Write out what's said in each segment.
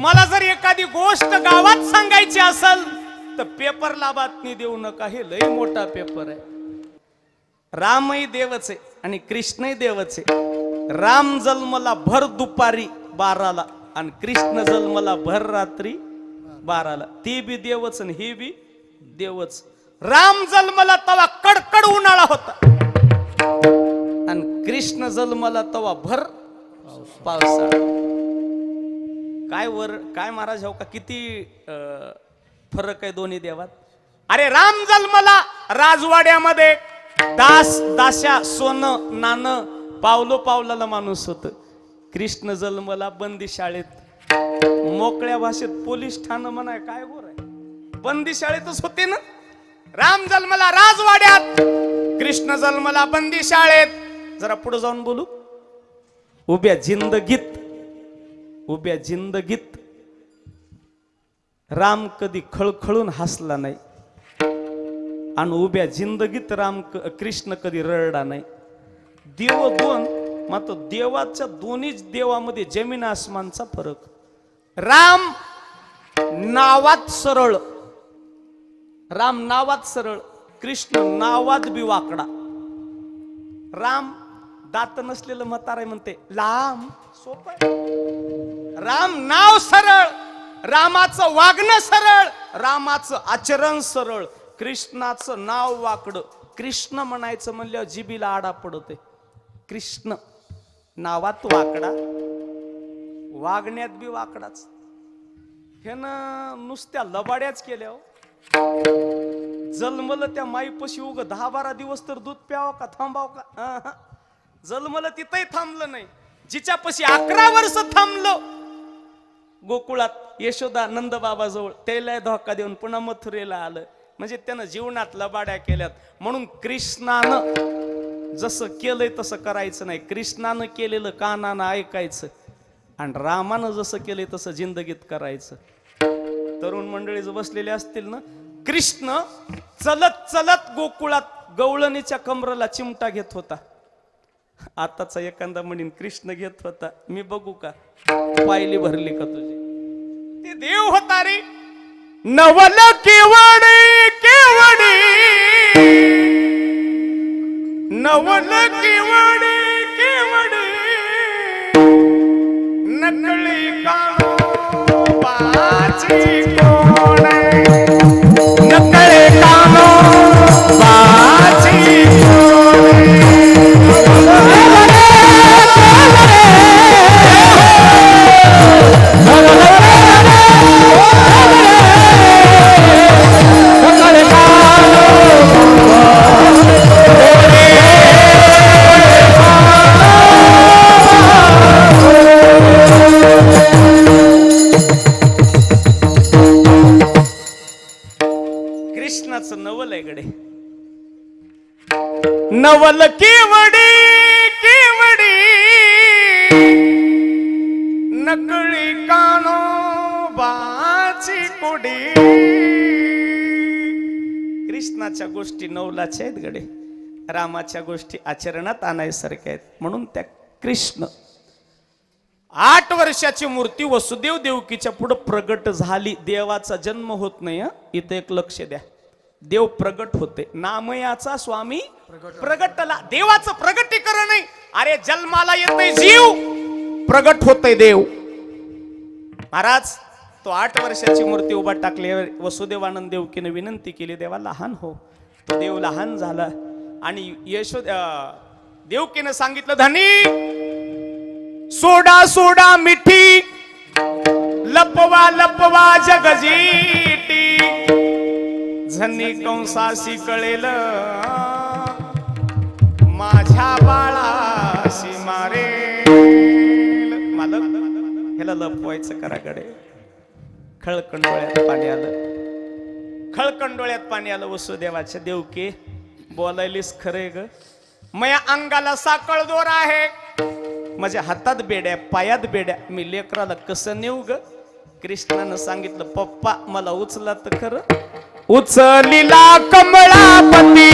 तुम्हाला जर एखादी गोष्ट गावात सांगायची असेल तर पेपरला बातमी देऊ नका, हे लय मोठा पेपर आहे. रामही देवच आहे आणि कृष्णही देवच आहे. राम जन्मला भर दुपारी 12ला आणि कृष्ण जन्मला भर रात्री 12ला. ती बी देवच आणि ही बी देवच. राम जन्मला तवा कडकड उन्हाळा होता आणि कृष्ण जन्मला तवा भर पावसाळा. काय महाराज हो का, किती फरक आहे दोन्ही देवात. अरे राम जन्मला राजवाड्यामध्ये दास्या सोनं नाणं पावलो पावलाला माणूस होत. कृष्ण जन्मला बंदी शाळेत, मोकळ्या भाषेत पोलीस ठाणं म्हणाय काय गोर आहे, बंदी शाळेतच होते ना. राम जन्मला राजवाड्यात, कृष्ण जन्मला बंदी शाळेत. जरा पुढे जाऊन बोलू. उभ्या जिंदगीत राम कधी खळखळून हसला नाही आणि उभ्या जिंदगीत कृष्ण कधी रडला नाही. देव दोन, मात्र देवाच्या दोन्हीच देवामध्ये जमीन आसमानचा फरक. राम नावात सरळ, कृष्ण नावात बी वाकडा. राम दात नसलेलं म्हातारा म्हणते लांब सोपं. राम नाव सरळ, रामाचं वागणं सरळ, रामाचं आचरण सरळ. कृष्णाचं नाव वाकड. कृष्ण म्हणायचं म्हणल्यावर जिबीला आडा पडते. कृष्ण नावात वाकडा, वागण्यात बी वाकडाच. हे ना नुसत्या लबाड्याच केल्या. जन्मलं त्या माईपाशी उग 10-12 दिवस तर दूध प्यावं का थांबाव का. जन्मलं तिथंही थांबलं नाही. जिच्यापाशी 11 वर्ष थांबलं गोकुळात यशोदा नंद बाबा जवळ, त्याला धोका देऊन पुन्हा मथुरेला आलं. म्हणजे त्यानं जीवनात लबाड्या केल्यात. म्हणून कृष्णानं जसं केलंय तसं करायचं नाही. कृष्णानं केलेलं कानानं ऐकायचं आणि रामानं जसं केलंय तसं जिंदगीत करायचं. तरुण मंडळी जो बसलेले असतील ना, कृष्ण चलत चलत गोकुळात गवळणीच्या कमरेला चिमटा घेत होता. आताचा एखादा म्हणीन कृष्ण घेत होता, मी बघू का पायली भरली का तुझी. ते देव होता रे. नवल केवडी केवडी, नवल केवडी केवडी, नकळी कानोबाची कोण, नकळी कानोबाची कोण. कृष्णाचं नवल आहे गडे. नवल केवडी केवडी, नकळी कानोबाची कोडी. कृष्णाच्या गोष्टी नवलाच्या आहेत गडे, रामाच्या गोष्टी आचरणात आणायसारख्या आहेत. म्हणून त्या कृष्ण 8 वर्षाची मूर्ती वसुदेव देवकीच्या पुढे प्रगट झाली. देवाचा जन्म होत नाही. इथे एक लक्ष द्या, देव प्रगट होते. नामयाचा स्वामी प्रगटला. देवाचं प्रगटीकरण नाही. अरे जन्माला येतोय जीव, प्रगट होतय देव. महाराज तो 8 वर्षाची मूर्ती उभा टाकली. वसुदेवानंद देवकीने विनंती केली, देवा लहान हो. तो देव लहान झाला आणि देवकीने सांगितलं, धनी सोडा सोडा मिठी, लपवा लपवा जगजीटी. झनी कंसाशी कळेल माझ्या बाळाशी मारेल. मालक ह्याला लपवायचं करा गडे. खळकंडोळ्यात पाणी आलं, खळकंडोळ्यात पाणी आलं. वसुदेवाच्या देवकी बोलायलीस खरे ग. मया अंगाला साकळ दोर आहे, माझ्या हातात बेड्या पायात बेड्या, मी लेकराला कसं नेऊ ग. कृष्णानं सांगितलं, पप्पा मला उचला तर खरं. उचलिला कमळापती,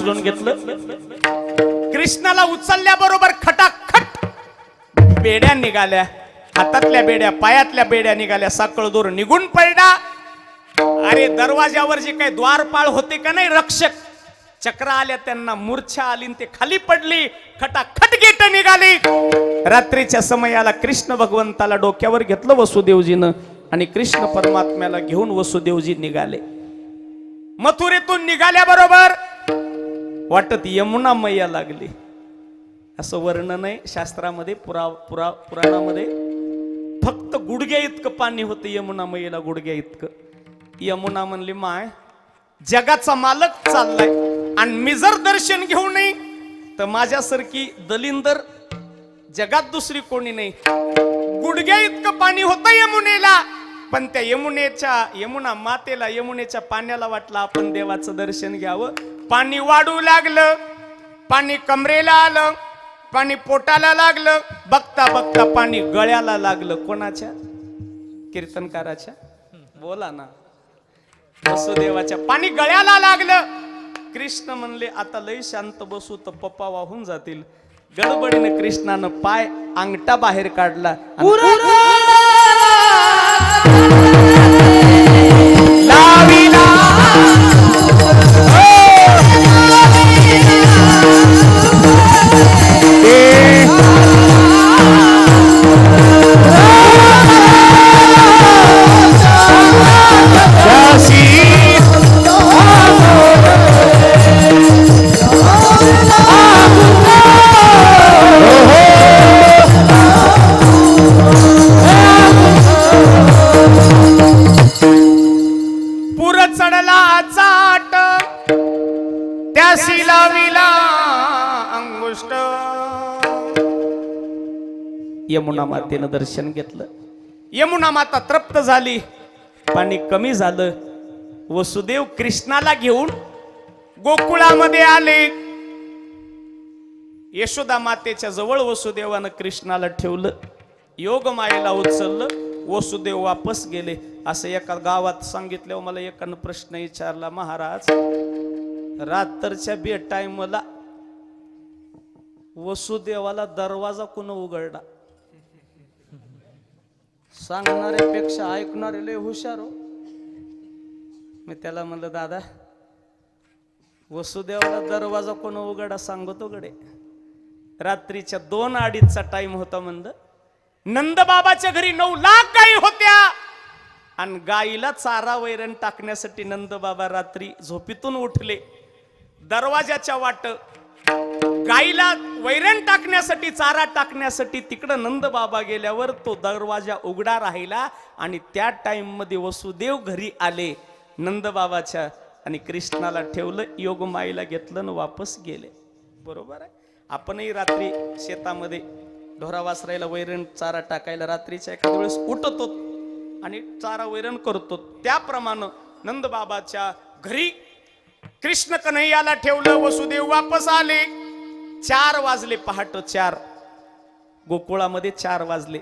उचलून घेतलं. कृष्णाला उचलल्याबरोबर खटाखट बेड्या निघाल्या, हातातल्या बेड्या पायातल्या बेड्या निघाल्या, साखळ दूर निघून पडला. अरे दरवाजावर जे काही द्वारपाळ होते का नाही रक्षक, चक्र आल्या त्यांना मूर्छा आली, ते खाली पडली. खटाखट गेट निघाली. रात्रीच्या समयाला कृष्ण भगवंताला डोक्यावर घेतलं वसुदेवजीनं आणि कृष्ण परमात्म्याला घेऊन वसुदेवजी निघाले. मथुरेतून निघाल्याबरोबर वाटत यमुना मैया लागली. असं वर्णन आहे शास्त्रामध्ये, पुराणामध्ये. फक्त गुडघ्या इतकं पाणी होतं यमुना मैयाला, गुडघ्या इतकं. यमुना म्हणली, माय जगाचा मालक चाललाय आणि मी जर दर्शन घेऊ नये तर माझ्यासारखी दलिंदर जगात दुसरी कोणी नाही. गुडघ्या इतकं पाणी होतं यमुनेला, पण त्या यमुना मातेला, यमुनेच्या पाण्याला वाटलं आपण देवाचं दर्शन घ्यावं. पाणी वाढू लागलं, पाणी कमरेला आलं, पाणी पोटाला लागलं. बघता बघता पाणी गळ्याला लागलं. कोणाच्या? कीर्तनकाराच्या. बोला ना. वसुदेवाच्या पाणी गळ्याला लागलं. कृष्ण म्हणले, आता लय शांत बसू तर पप्पा वाहून जातील. गडबडीने कृष्णानं पाय अंगठा बाहेर काढला. यमुना मातेनं दर्शन घेतलं. यमुना माता तृप्त झाली, पाणी कमी झालं. वसुदेव कृष्णाला घेऊन गोकुळामध्ये आले. यशोदा मातेच्या जवळ वसुदेवानं कृष्णाला ठेवलं, योग मायेला उचललं. वसुदेव वापस गेले. असं एका गावात सांगितल्यावर मला एकानं प्रश्न विचारला, महाराज रात्रीच्या बेड टाइमला वसुदेवाला दरवाजा कोण उघडला? सांगणाऱ्यापेक्षा ऐकणारे लय हुशार हो. मी त्याला म्हणलं, दादा वसुदेवाला दरवाजा कोण उघडा सांगतो गडे. रात्रीच्या 2:30चा टाइम होता. म्हणलं नंदबाबाच्या घरी 9 लाख गायी होत्या आणि गायीला चारा वैरण टाकण्यासाठी नंदबाबा रात्री झोपीतून उठले. दरवाजाच्या वाट गायीला वैरण टाकण्यासाठी, चारा टाकण्यासाठी तिकडं नंदबाबा गेल्यावर तो दरवाजा उघडा राहिला आणि त्या टाइम मध्ये वसुदेव घरी आले नंदबाबाच्या आणि कृष्णाला ठेवलं, योगमाईला घेतलं आणि वापस गेले. बरोबर आहे. आपणही रात्री शेतामध्ये ढोरा वासरायला वैरण चारा टाकायला रात्रीच्या एखाद्या वेळेस उठतो आणि चारा वैरण करतो. त्याप्रमाणे नंदबाबाच्या घरी कृष्ण कन्हैयाला ठेवलं. वसुदेव वापस आले. 4 वाजले, पहाटे 4. गोकुळामध्ये 4 वाजले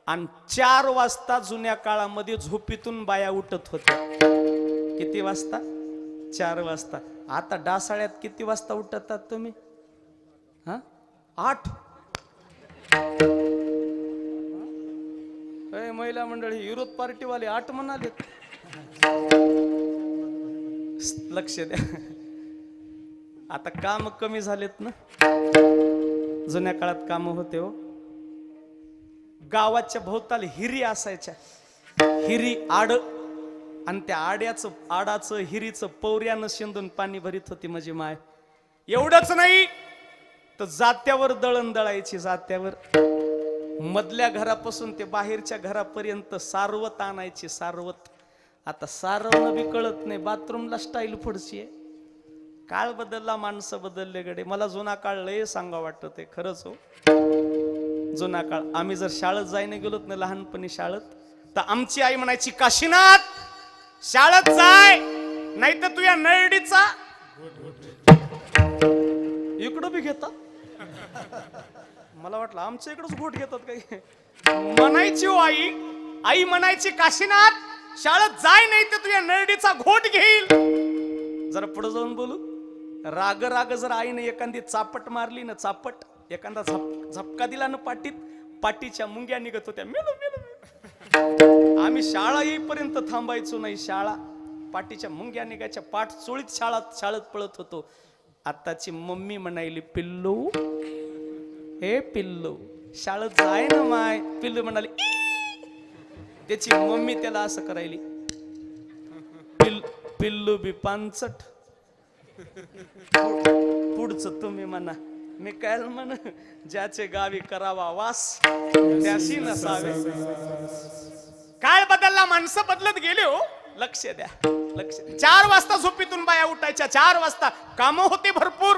आणि 4 वाजता जुन्या काळामध्ये झोपीतून बाया उठत होत्या. किती वाजता? 4 वाजता. आता डासाळ्यात किती वाजता उठतात तुम्ही? 8. महिला मंडळी विरोध पार्टीवाले 8 म्हणाले. लक्ष द्या. आता काम कमी झालेत ना. जुन्या काळात काम होते हो. गावाच्या भोवताली हिरी असायच्या. हिरी आड आणि त्या आडाचं हिरीचं पौर्यानं शेंदून पाणी भरीत होती माझी माय. एवढंच नाही तर जात्यावर दळण दळायची. जात्यावर मधल्या घरापासून ते बाहेरच्या घरापर्यंत सारवत आणायची. सारवत. आता सारवणं बी कळत नाही. बाथरूमला स्टाईल पुढची आहे. काळ बदलला, माणसं बदलले गडे. मला जुना काळ लय सांगा वाटत आहे. खरंच हो. जुना काळ. आम्ही जर शाळेत जायला गेलोत ना लहानपणी शाळेत, तर आमची आई म्हणायची, काशीनाथ शाळेत जाय नाही तर तुझ्या नरडीचा इकडं बी घेतात. मला वाटलं आमच्या इकडंच घोट घेतात काही. म्हणायची हो आई. आई म्हणायची, काशीनाथ शाळेत जाय नाही तर तुझ्या नरडीचा घोट घेईल. जरा पुढे जाऊन बोलू. राग राग जर आईने एखादी चापट मारली ना, चापट एखादा झपका दिला ना पाटीत, पाटीच्या मुंग्या निघत होत्या, मेलो मेलो मेलो. आम्ही शाळा येईपर्यंत थांबायचो नाही, शाळा पाटीच्या मुंग्या निघायच्या, पाठ चोळीत शाळेत पळत होतो. आताची मम्मी म्हणायली, पिल्लू हे पिल्लू शाळेत जाय ना माय. पिल्लू म्हणाली, त्याची मम्मी त्याला असं करायली, पिल्लू बी पांचट. पुढचं तुम्ही म्हणा, मी काय म्हण, ज्याचे गावी करावा वास त्याशी नसावे. काळ बदलला, माणसं बदलत गेले हो. लक्ष द्या, लक्ष द्या. 4 वाजता झोपीतून बाया उठायच्या, 4 वाजता. कामं होते भरपूर,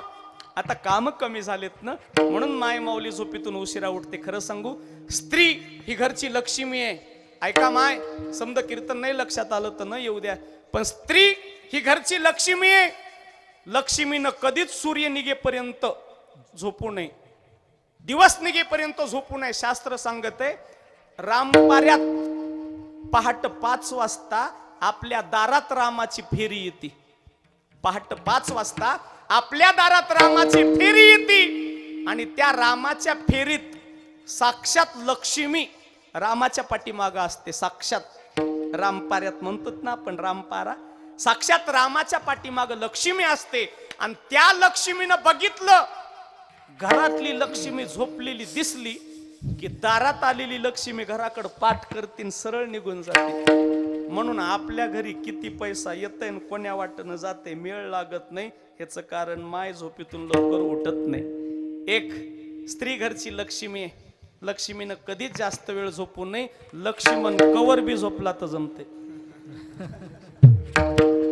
आता काम कमी झालेत ना, म्हणून माय माऊली झोपीतून उशिरा उठते. खरं सांगू, स्त्री ही घरची लक्ष्मी आहे. ऐका माय, समद कीर्तन नाही लक्षात आलं तर न येऊ द्या, पण स्त्री ही घरची लक्ष्मी आहे. लक्ष्मीनं कधीच सूर्य निघेपर्यंत झोपू नये, दिवस निघेपर्यंत झोपू नये. शास्त्र सांगते, रामपाऱ्यात पहाट 5 वाजता आपल्या दारात रामाची फेरी येते. पहाट 5 वाजता आपल्या दारात रामाची फेरी येते, आणि त्या रामाच्या फेरीत साक्षात लक्ष्मी रामाच्या पाठीमागं असते. साक्षात रामपाऱ्यात म्हणतात ना आपण, रामपारा, साक्षात रामाच्या पाठीमागं लक्ष्मी असते. आणि त्या लक्ष्मीनं बघितलं, घरातली लक्ष्मी झोपलेली दिसली की दारात आलेली लक्ष्मी घराकडे पाठ करतीन, सरळ निघून जाते. म्हणून आपल्या घरी किती पैसा येतय आणि कोण्या वाटणं जाते, मेळ लागत नाही. ह्याचं कारण माय झोपीतून लवकर उठत नाही. एक स्त्री घरची लक्ष्मी आहे. लक्ष्मीनं कधीच जास्त वेळ झोपू नये. लक्ष्मण कवर बी झोपला तर जमते.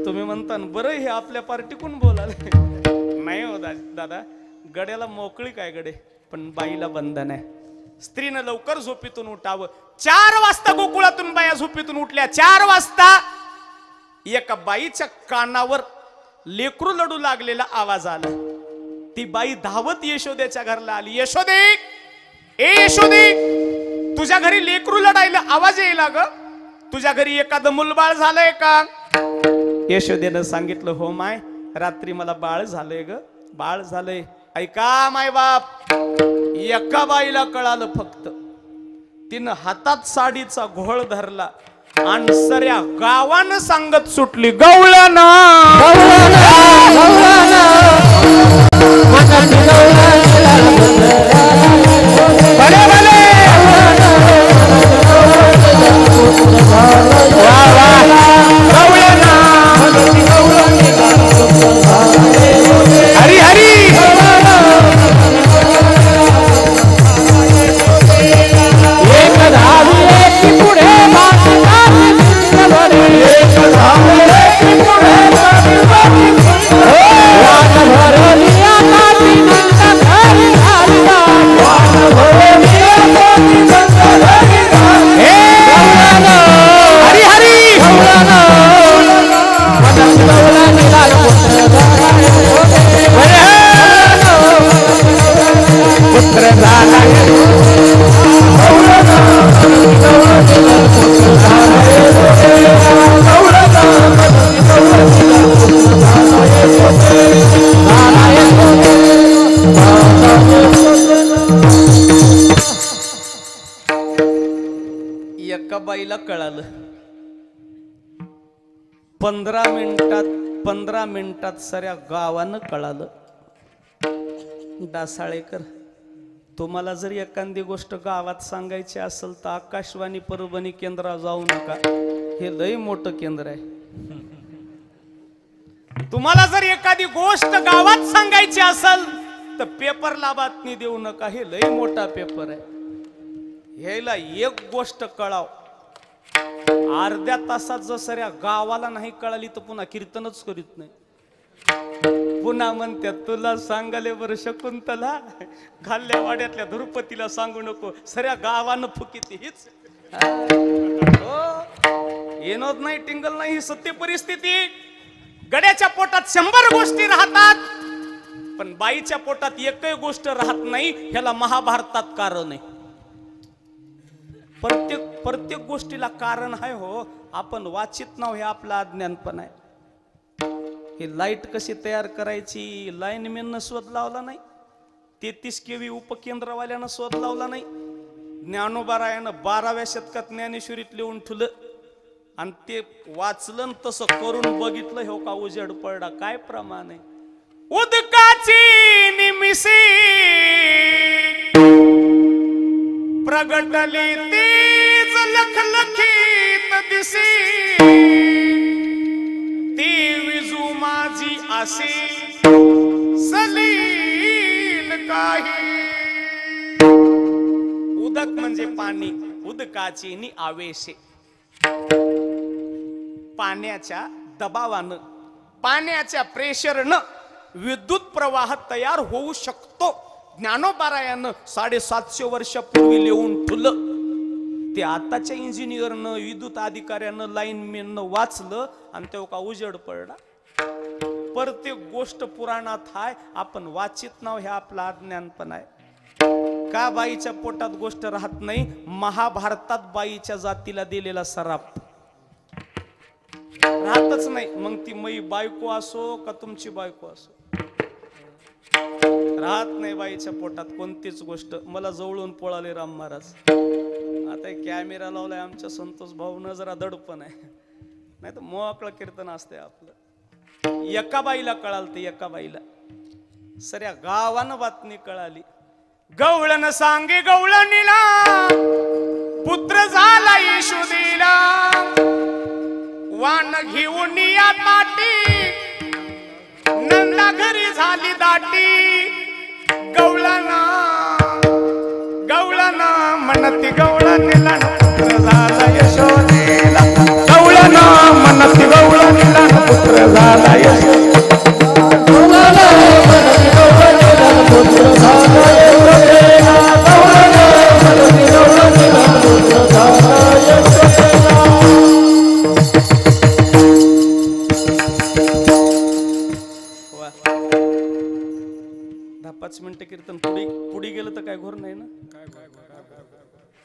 तुम्ही म्हणता बरं, हे आपल्या पार्टीकून बोलाले. नाही हो दादा, गड्याला मोकळी काय गडे, पण बाईला बंधन आहे. स्त्रीनं लवकर झोपीतून उठावं. 4 वाजता गोकुळातून बाया झोपीतून उठल्या. 4 वाजता एका बाईच्या कानावर लेकरू लढू लागलेला आवाज आला. ती बाई धावत यशोदेच्या घरला आली. यशोदे, ए यशोदे, तुझ्या घरी लेकरू लढायला आवाज येईल ग, तुझ्या घरी एखादं मुलबाळ झालंय का? यशोदेनं सांगितलं, हो माय, रात्री मला बाळ झालंय ग, बाळ झालंय. ऐका माय बाप, एका बाईला कळालं फक्त. तिनं हातात साडीचा घोळ धरला आणि सऱ्या गावानं सांगत सुटली, गवळ्याना भले भले, हरी हरी. एका बाईला कळालं. 15 मिनिटात साऱ्या गावानं कळालं. डासाळेकर, तुम्हाला जर एखादी गोष्ट गावात सांगायची असेल तर आकाशवाणी परभणी केंद्रावर जाऊ नका, हे लय मोठं केंद्र आहे. तुम्हाला जर एखादी गोष्ट गावात सांगायची असेल तर पेपरला बातमी देऊ नका, हे लय मोठा पेपर आहे. ह्याला एक गोष्ट कळाव, अर्ध्या तासात जर सऱ्या गावाला नाही कळाली तर पुन्हा कीर्तनच करीत नाही. पुन्हा म्हणत्या, तुला सांगाले बरं शकुंतला, खाल्ल्या वाड्यातल्या धुरपतीला सांगू नको, सऱ्या गावानं फुकीत. हीच येणोच नाही, टिंगल नाही, ही सत्य परिस्थिती. गड्याच्या पोटात 100 गोष्टी राहतात, पण बाईच्या पोटात एकही गोष्ट राहत नाही. ह्याला महाभारतात कारण आहे. प्रत्येक गोष्टीला कारण आहे हो, आपण वाचित नाव, हे आपलं अज्ञानपण आहे. ही लाईट कशी तयार करायची लाईनमॅननं शोध लावला नाही, 33 केवी उपकेंद्रवाल्यानं शोध लावला नाही, ज्ञानोबारायानं 12व्या शतकात ज्ञानेश्वरीत लिहून ठेवलं आणि ते वाचलं तसं करून बघितलं. हो का उजेड पडला, काय प्रमाण आहे. उदकाची निमिषी प्रगटली तीच लखलखीत दिसी, ती विजू माझी आसी सलील काही. उदक म्हणजे पाणी, उदकाची नि आवेशे, पाण्याच्या दबावानं पाण्याच्या प्रेशरनं विद्युत प्रवाह तयार होऊ शकतो. ज्ञानोबारायानं 750 वर्षापूर्वी लिहून ठेवलं. ते आताच्या इंजिनियरनं विद्युत अधिकाऱ्यानं लाईनमॅननं वाचलं आणि तेव्हा का उजेड पडला. प्रत्येक गोष्ट पुराणात आहे, आपण वाचित नाव हे आपलं अज्ञानपण आहे. का बाईच्या पोटात गोष्ट राहत नाही. महाभारतात बाईच्या जातीला दिलेला सराप राहतच नाही. मग ती मै बायको असो का तुमची बायको असो, राहत नाही बाईच्या पोटात कोणतीच गोष्ट. मला जवळून पळाले राम महाराज. आता कॅमेरा लावलाय आमच्या संतोष भाऊनं, जरा दडपण आहे, नाही तर मोकळं कीर्तन असते आपलं. एका बाईला कळाल, ते एका बाईला सऱ्या गावानं बातमी कळाली. गवळण सांगे गवळणीला पुत्र झाला येशुदीला, वान घेऊन या ताटी नंदा घरी झाली दाटी. गवळणा गवळणा म्हणती गवळणीला पुत्र झाला यशोदेला, गवळणा म्हणती गवळणीला पुत्र झाला यशोदेला. मिनिटं कीर्तन पुढे गेलं तर काय घोर नाही ना,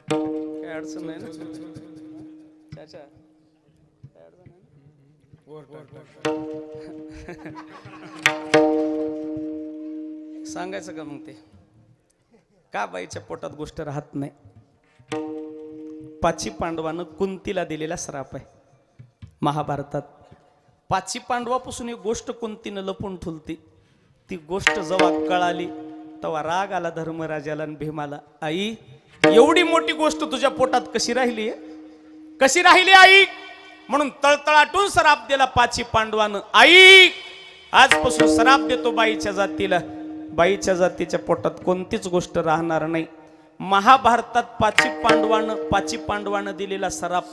काय अडचण नाही ना. चाचा काय अडचण नाही. सांगायचं का मग ते का बाईच्या पोटात गोष्ट राहत नाही. पाची पांडवानं कुंतीला दिलेला श्राप आहे महाभारतात. पाची पांडवापासून एक गोष्ट कुंतीनं लपून ठुलती. ती गोष्ट जेव्हा कळाली तेव्हा राग आला धर्मराजाला आणि भीमाला. आई, एवढी मोठी गोष्ट तुझ्या पोटात कशी राहिली, कशी राहिली आई. म्हणून तळतळाटून सराप दिला पाची पांडवानं. आई, आजपासून सराप देतो बाईच्या जातीला, बाईच्या जातीच्या पोटात कोणतीच गोष्ट राहणार नाही. महाभारतात पाची पांडवानं दिलेला सराप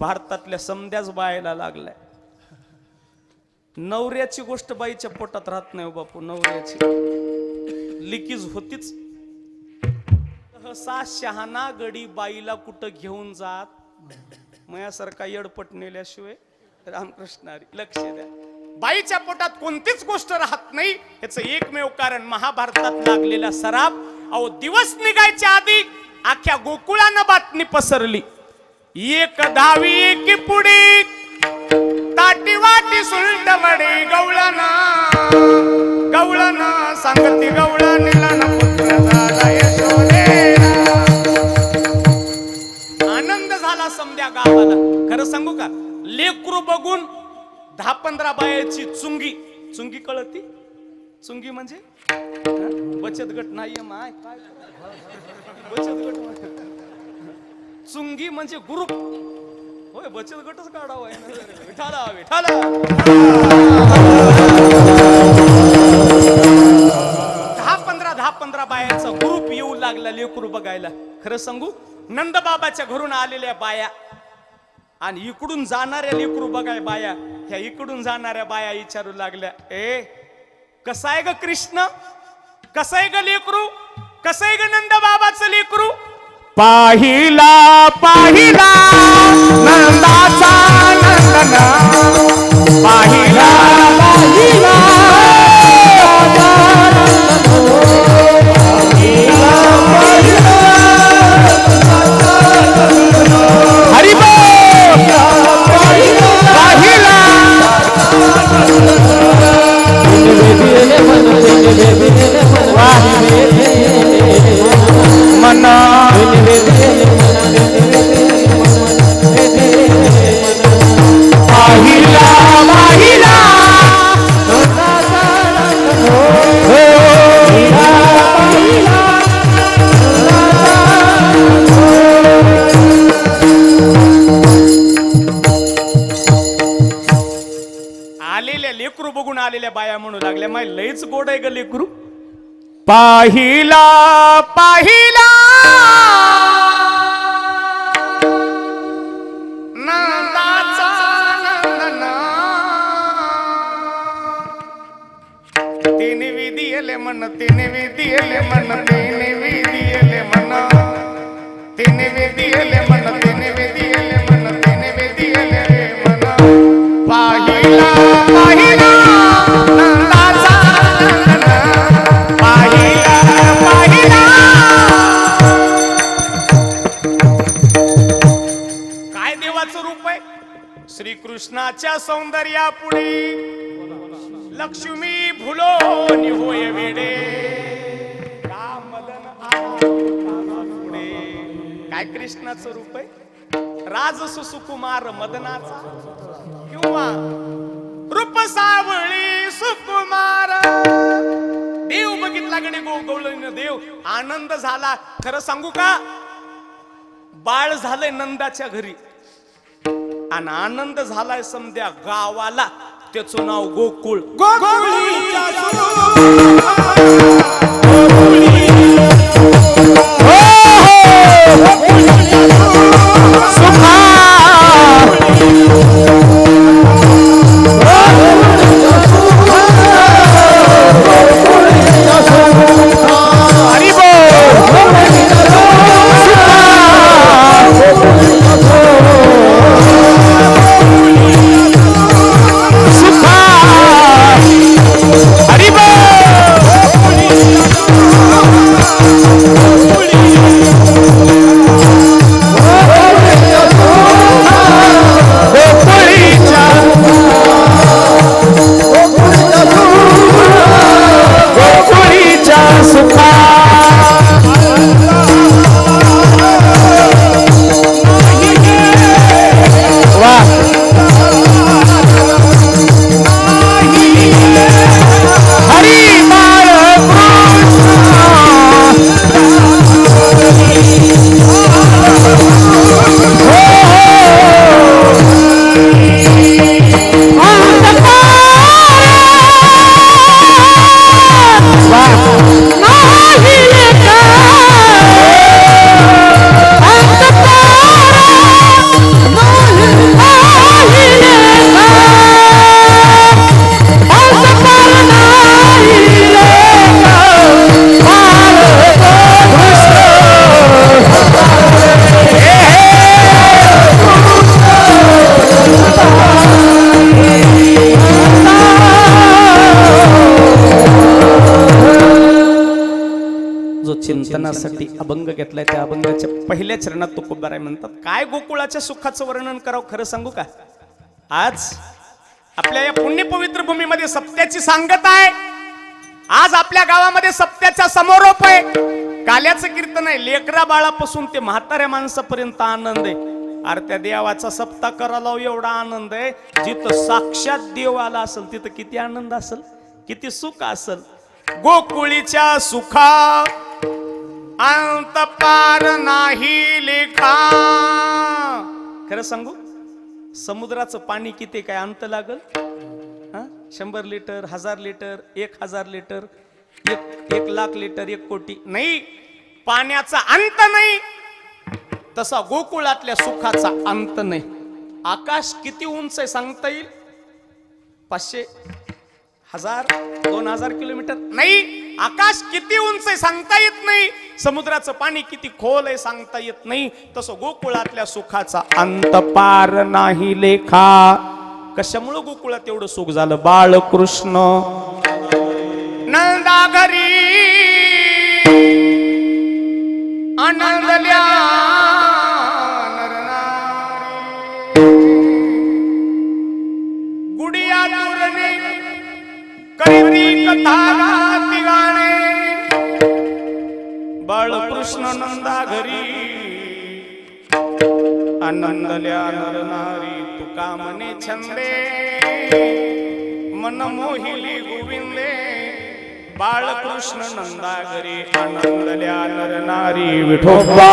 भारतातल्या समद्याच बायला लागलाय. नवऱ्याची गोष्ट बाईच्या पोटात राहत नाही बापू. नवऱ्याची लिकीज होतीच. सहसा शहाणा गडी बाईला कुठं घेऊन जात, मयासारखा येडपट नेल्याशिवाय. रामकृष्णारी लक्ष द्या. बाईच्या पोटात कोणतीच गोष्ट राहत नाही. याचं एकमेव कारण महाभारतात लागलेला सराप. अहो, दिवस निघायच्या आधी अख्ख्या गोकुळानं बातमी पसरली. एक धावी एक पुढे ताटी वाटी सुलट वडे. गवळणा गवळणा सांगती गवळणीला पुत्र झाला यशोदेला. आनंद झाला समद्या गावाला. खरं सांगू का, लेकरू बघून 10-15 बायाची चुंगी कळती. चुंगी म्हणजे बचत गट नाहीये माय, काय बचत गट. चुंगी म्हणजे ग्रुप होय. बचत गटच काढावा आहे ना. विठाला विठाला. 10-15 बायाचा ग्रुप येऊ लागला लेकरू बघायला. खरं सांगू, नंदबाबाच्या घरून आलेल्या बाया आणि इकडून जाणाऱ्या लेकरू बघाय बाया, ह्या इकडून जाणाऱ्या बाया विचारू लागल्या, ए कसा आहे ग कृष्ण, कसं आहे ग लेकरू, कसं आहे ग नंदबाबाचं लेकरू. पाहिला पाहिला नंदाचा नंदना, पाहिला पाहिला हरिबोल पाहिला आलेल्या लेकरू बघून आलेल्या बाया म्हणू लागल्या, माय लयच गोड आहे ग लेकरू. पाहिला पाहिला नंदाचा नंदना, तिने विधियले मन, तिने विधियले मन, तिने विधियले मन, तिने विधियले मन, तिने विधियले मन, तिने विधियले मन. पाहिला पाहिला नंदाचा नंदना, पाहिला पाहिला. काय देवाचं रूप आहे. श्रीकृष्णाच्या सौंदर्यापुढे लक्ष्मी भुलोनी होय वेडे. का मदन पुढे काय कृष्णाचं रूप आहे. राज सुकुमार मदनाचा किंवा रूप सावळी सुकुमार. देव बघितला गडे गोकुळीनं देव, आनंद झाला. खरं सांगू का, बाळ झालंय नंदाच्या घरी आणि आनंद झालाय समध्या गावाला. त्याचं नाव गोकुळ. चिंतनासाठी अभंग घेतलाय. त्या अभंगाच्या पहिल्या चरणात तुकोबाराय म्हणतात, काय गोकुळाच्या सुखाचं वर्णन करावं. खरं सांगू का, आज आपल्या या पुण्यपवित्र भूमीमध्ये सप्त्याची सांगत आहे. आज आपल्या गावामध्ये सप्त्याचा समारोप आहे. काल्याचं कीर्तन आहे. लेकरा बाळापासून ते म्हाताऱ्या माणसापर्यंत आनंद आहे. अरे त्या देवाचा सप्ताह करायला एवढा आनंद आहे. जिथं साक्षात देव आला असेल तिथं किती आनंद असेल, किती सुख असेल. गोकुळीच्या सुखा अंत पार नाही लेखा. खरं सांगू, समुद्राचं पाणी किती काय अंत लागल. 100 litre, 1000 litre, 1000 litre, 1 lakh litre, 1 कोटी नाही. पाण्याचा अंत नाही. तसा गोकुळातल्या सुखाचा अंत नाही. आकाश किती उंच आहे सांगता येईल. 500, 1000, 2000 किलोमीटर नाही. आकाश किती उंच आहे सांगता येत नाही. समुद्राचं पाणी किती खोल आहे सांगता येत नाही. तसं गोकुळातल्या सुखाचा अंत पार नाही लेखा. कशामुळं गोकुळात एवढं सुख झालं. बाळकृष्ण नंदा घरी आनंदल्या गुडिया दूरने करीती कथा गाती गाणे. बाळकृष्ण नंदा घरी आनंदल्या नर नारी. तुका मने छंदे मन मोहिली गोविंदे. बाळकृष्ण नंदा घरी आनंदल्या नर नारी. विठोबा